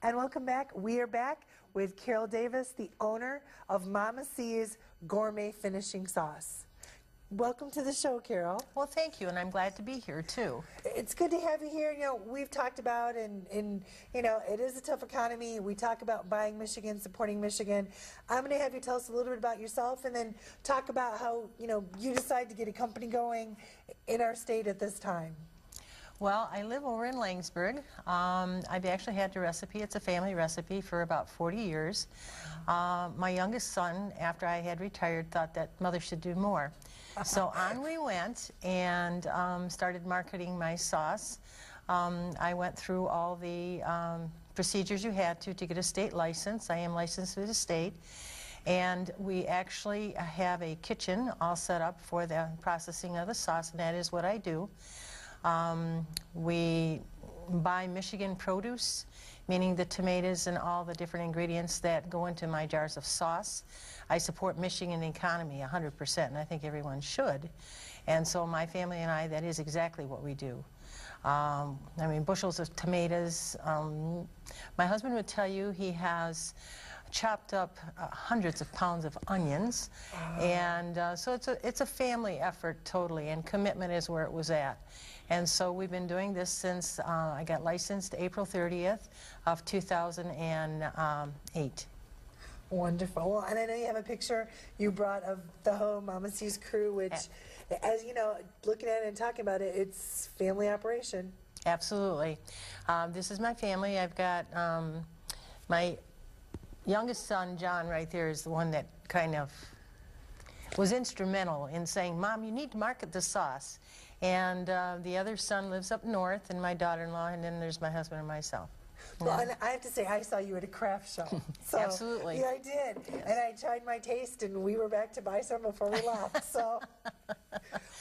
And welcome back. We are back with Carol Davis, the owner of Mama C's Gourmet Finishing Sauce. Welcome to the show, Carol. Well, thank you, and I'm glad to be here, too. It's good to have you here. You know, we've talked about, and you know, it is a tough economy. We talk about buying Michigan, supporting Michigan. I'm going to have you tell us a little bit about yourself, and then talk about how, you know, you decide to get a company going in our state at this time. Well, I live over in Langsburg. I've actually had the recipe. It's a family recipe for about 40 years. My youngest son, after I had retired, thought that mother should do more. So on we went and started marketing my sauce. I went through all the procedures you had to get a state license. I am licensed through the state. And we actually have a kitchen all set up for the processing of the sauce, and that is what I do. We buy Michigan produce, meaning the tomatoes and all the different ingredients that go into my jars of sauce. I support Michigan economy 100%, and I think everyone should. And so my family and I, that is exactly what we do. I mean, bushels of tomatoes. My husband would tell you he has chopped up hundreds of pounds of onions. And so it's a family effort totally, and commitment is where it was at. And so we've been doing this since I got licensed April 30th of 2008. Wonderful. Well, and I know you have a picture you brought of the home, Mama C's crew, which, as you know, looking at it and talking about it, it's family operation. Absolutely. This is my family. I've got my youngest son, John, right there, is the one that kind of was instrumental in saying, Mom, you need to market the sauce. And the other son lives up north, and my daughter-in-law, and then there's my husband and myself. Well, and I have to say, I saw you at a craft show. So, absolutely. Yeah, I did. Yes. And I tried my taste, and we were back to buy some before we left. So,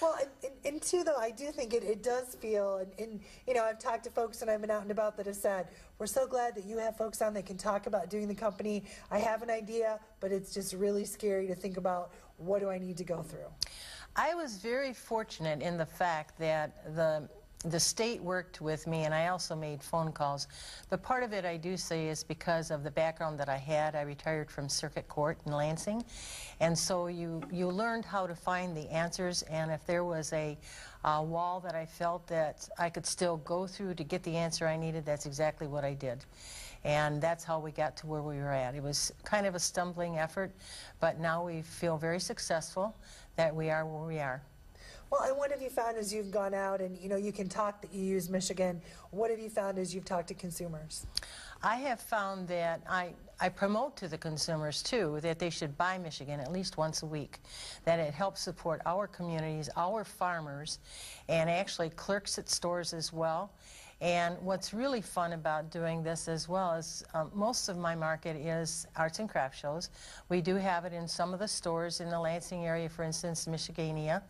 well, and too, though, I do think it does feel, and you know, I've talked to folks, and I've been out and about that have said, we're so glad that you have folks on that can talk about doing the company. I have an idea, but it's just really scary to think about, what do I need to go through? I was very fortunate in the fact that the state worked with me, and I also made phone calls. But part of it, I do say, is because of the background that I had. I retired from circuit court in Lansing, and so you learned how to find the answers, and if there was a wall that I felt that I could still go through to get the answer I needed, that's exactly what I did. And that's how we got to where we were at. It was kind of a stumbling effort, but now we feel very successful that we are where we are. Well, and what have you found as you've gone out and, you know, you can talk that you use Michigan, what have you found as you've talked to consumers? I have found that I promote to the consumers, too, that they should buy Michigan at least once a week, that it helps support our communities, our farmers, and actually clerks at stores as well. And what's really fun about doing this as well is most of my market is arts and craft shows. We do have it in some of the stores in the Lansing area, for instance, Michigania.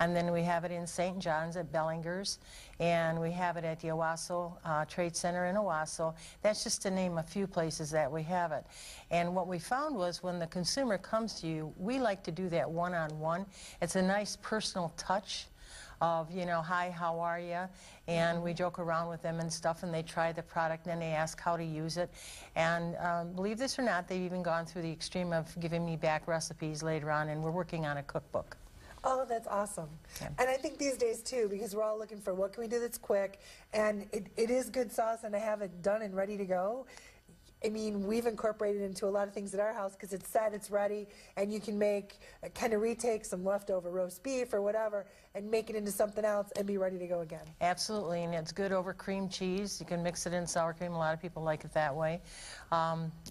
And then we have it in St. John's at Bellinger's, and we have it at the Owasso Trade Center in Owasso. That's just to name a few places that we have it. And what we found was when the consumer comes to you, we like to do that one-on-one. It's a nice personal touch of, you know, hi, how are you? And we joke around with them and stuff, and they try the product, and then they ask how to use it. And believe this or not, they've even gone through the extreme of giving me back recipes later on, and we're working on a cookbook. Oh, that's awesome. Yeah. And I think these days, too, because we're all looking for what can we do that's quick, and it is good sauce, and to have it done and ready to go. I mean, we've incorporated into a lot of things at our house because it's set, it's ready, and you can make, kind of retake some leftover roast beef or whatever and make it into something else and be ready to go again. Absolutely, and it's good over cream cheese. You can mix it in sour cream. A lot of people like it that way.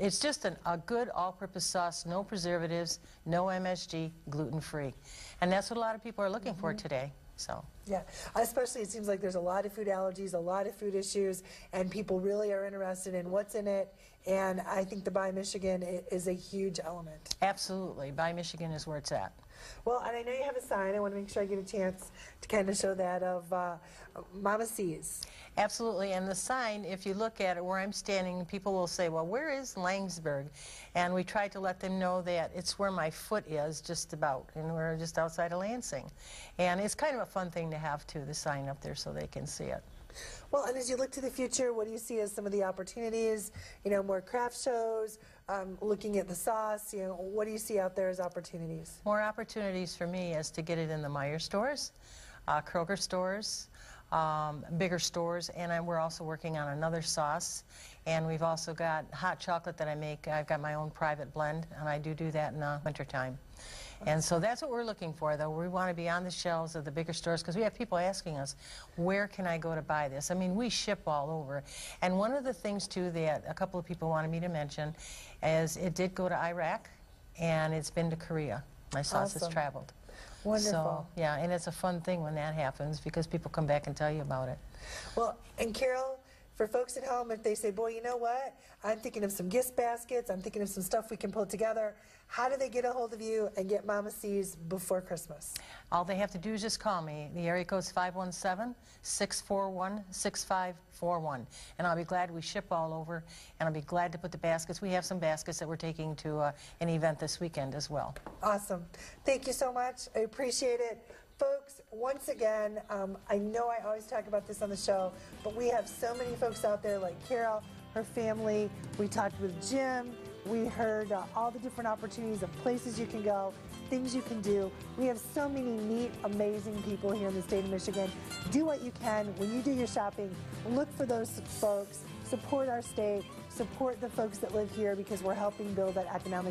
It's just a good all-purpose sauce, no preservatives, no MSG, gluten-free. And that's what a lot of people are looking for today. So. Yeah, especially it seems like there's a lot of food allergies, a lot of food issues, and people really are interested in what's in it, and I think the Buy Michigan is a huge element. Absolutely. Buy Michigan is where it's at. Well, and I know you have a sign. I want to make sure I get a chance to kind of show that of Mama C's. Absolutely, and the sign, if you look at it where I'm standing, people will say, well, where is Langsburg? And we try to let them know that it's where my foot is, just about, and we're just outside of Lansing. And it's kind of a fun thing to have, too, the sign up there so they can see it. Well, and as you look to the future, what do you see as some of the opportunities? More craft shows, looking at the sauce, what do you see out there as opportunities? More opportunities for me is to get it in the Meijer stores, Kroger stores, bigger stores, and we're also working on another sauce. And we've also got hot chocolate that I make. I've got my own private blend, and I do that in the wintertime. And so that's what we're looking for, though. We want to be on the shelves of the bigger stores because we have people asking us, where can I go to buy this? I mean, we ship all over. And one of the things, too, that a couple of people wanted me to mention is it did go to Iraq, and it's been to Korea. My sauce has Awesome. traveled. Wonderful. So, yeah, and it's a fun thing when that happens because people come back and tell you about it. Well, and Carol, for folks at home, if they say, boy, you know what? I'm thinking of some gift baskets. I'm thinking of some stuff we can pull together. How do they get a hold of you and get Mama C's before Christmas? All they have to do is just call me. The area code's 517-641-6541. And I'll be glad we ship all over, and I'll be glad to put the baskets. We have some baskets that we're taking to an event this weekend as well. Awesome. Thank you so much. I appreciate it. Folks, once again, I know I always talk about this on the show, but we have so many folks out there like Carol, her family. We talked with Jim. We heard all the different opportunities of places you can go, things you can do. We have so many neat, amazing people here in the state of Michigan. Do what you can. When you do your shopping, look for those folks. Support our state. Support the folks that live here because we're helping build that economic